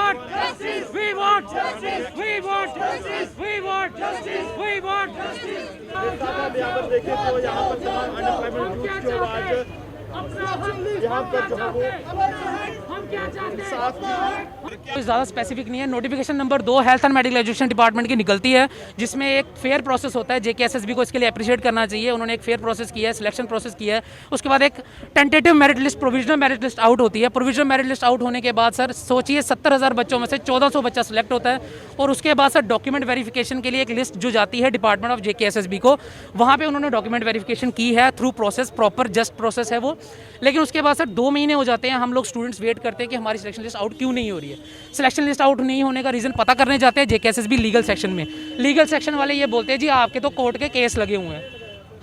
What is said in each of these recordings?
want justice. We want justice. We want justice. We want justice. We want justice. आप यहाँ पर देखें तो यहाँ पर तमाम अनएम्प्लॉयमेंट यूथ जो आज यहाँ पर जो है वो कोई ज़्यादा स्पेसिफिक नहीं है। Notification number 2 health and medical education department की निकलती है, जिसमें एक फेयर प्रोसेस होता है। जेकेएसएसबी को इसके लिए अप्रिशिएट करना चाहिए। उन्होंने एक फेयर प्रोसेस किया है, सिलेक्शन प्रोसेस किया है। उसके बाद एक tentative merit list, provisional merit list out होती है। प्रोविजनल मेरिट लिस्ट आउट होने के बाद सर सोचिए 70,000 बच्चों में से 1400 बच्चा सिलेक्ट होता है, और उसके बाद सर डॉक्यूमेंट वेरिफिकेशन के लिए एक लिस्ट जो जाती है डिपार्टमेंट ऑफ जेकेएसएसबी को, वहाँ पे उन्होंने डॉक्यूमेंट वेरिफिकेशन की है through process, proper just process है वो। लेकिन उसके बाद सर 2 महीने हो जाते हैं, हम लोग स्टूडेंट्स वेट करते हैं कि हमारी सिलेक्शन लिस्ट आउट क्यों नहीं हो रही है। सिलेक्शन लिस्ट आउट नहीं होने का रीज़न पता करने जाते हैं जेकेएसएसबी लीगल सेक्शन में। लीगल सेक्शन वाले ये बोलते हैं जी आपके तो कोर्ट के केस लगे हुए हैं।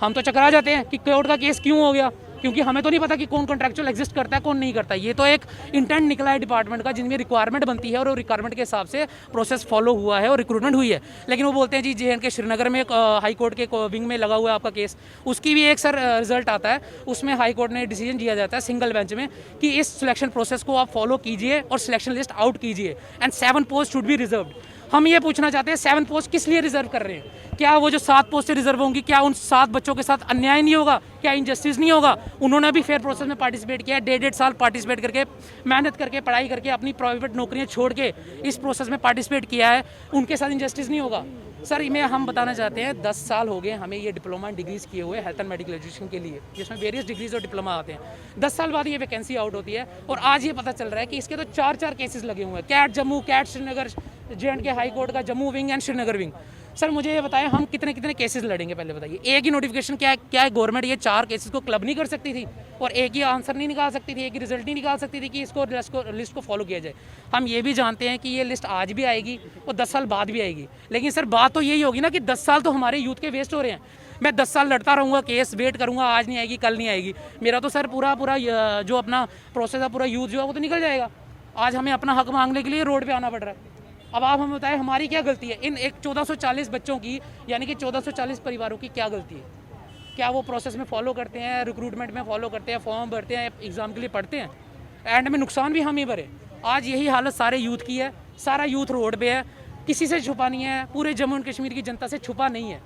हम तो चकरा जाते हैं कि कोर्ट का केस क्यों हो गया, क्योंकि हमें तो नहीं पता कि कौन कॉन्ट्रैक्चुअल एग्जिस्ट करता है कौन नहीं करता है। ये तो एक इंटेंट निकला है डिपार्टमेंट का, जिनमें रिक्वायरमेंट बनती है और वो रिक्वायरमेंट के हिसाब से प्रोसेस फॉलो हुआ है और रिक्रूटमेंट हुई है। लेकिन वो बोलते हैं जी JNK श्रीनगर में हाई कोर्ट के विंग में लगा हुआ है आपका केस, उसकी भी एक सर रिजल्ट आता है। उसमें हाई कोर्ट ने डिसीजन दिया जाता है सिंगल बेंच में कि इस सिलेक्शन प्रोसेस को आप फॉलो कीजिए और सिलेक्शन लिस्ट आउट कीजिए, and 7 post should be reserved. हम ये पूछना चाहते हैं 7 पोस्ट किस लिए रिजर्व कर रहे हैं? क्या वो जो 7 पोस्ट रिजर्व होंगी, क्या उन 7 बच्चों के साथ अन्याय नहीं होगा? क्या इनजस्टिस नहीं होगा? उन्होंने भी फेयर प्रोसेस में पार्टिसिपेट किया है, 1.5 साल पार्टिसिपेट करके, मेहनत करके, पढ़ाई करके, अपनी प्राइवेट नौकरियां छोड़ के इस प्रोसेस में पार्टिसिपेट किया है। उनके साथ इनजस्टिस नहीं होगा? सर इन्हें हम बताना चाहते हैं 10 साल हो गए हमें ये डिप्लोमा डिग्रीज किए हुए हेल्थ एंड मेडिकल एजुकेशन के लिए, जिसमें वेरियस डिग्रीज और डिप्लोमा आते हैं। 10 साल बाद ये वैकेंसी आउट होती है, और आज ये पता चल रहा है कि इसके तो 4 केसेस लगे हुए हैं। CAT Jammu, CAT Srinagar, JNK high court का Jammu wing and Srinagar wing. Sir मुझे ये बताएं हम कितने केसेस लड़ेंगे? पहले बताइए, एक ही नोटिफिकेशन क्या है गवर्नमेंट ये 4 केसेस को क्लब नहीं कर सकती थी, और एक ही आंसर नहीं निकाल सकती थी, एक ही रिजल्ट नहीं निकाल सकती थी कि इसको लिस्ट को फॉलो किया जाए? हम ये भी जानते हैं कि ये लिस्ट आज भी आएगी और 10 साल बाद भी आएगी। लेकिन सर बात तो यही होगी ना कि 10 साल तो हमारे यूथ के वेस्ट हो रहे हैं। मैं 10 साल लड़ता रहूँगा केस, वेट करूँगा, आज नहीं आएगी कल नहीं आएगी, मेरा तो सर पूरा जो अपना प्रोसेस है, पूरा यूथ जो है वो तो निकल जाएगा। आज हमें अपना हक मांगने के लिए रोड पे आना पड़ रहा है। अब आप हमें बताएं हमारी क्या गलती है? इन एक 1440 बच्चों की, यानी कि 1440 परिवारों की क्या गलती है? क्या वो प्रोसेस में फॉलो करते हैं, रिक्रूटमेंट में फॉलो करते हैं, फॉर्म भरते हैं, एग्ज़ाम के लिए पढ़ते हैं? एंड में नुकसान भी हम ही भरे। आज यही हालत सारे यूथ की है, सारा यूथ रोड पे है, किसी से छुपा नहीं है, पूरे जम्मू एंड कश्मीर की जनता से छुपा नहीं है।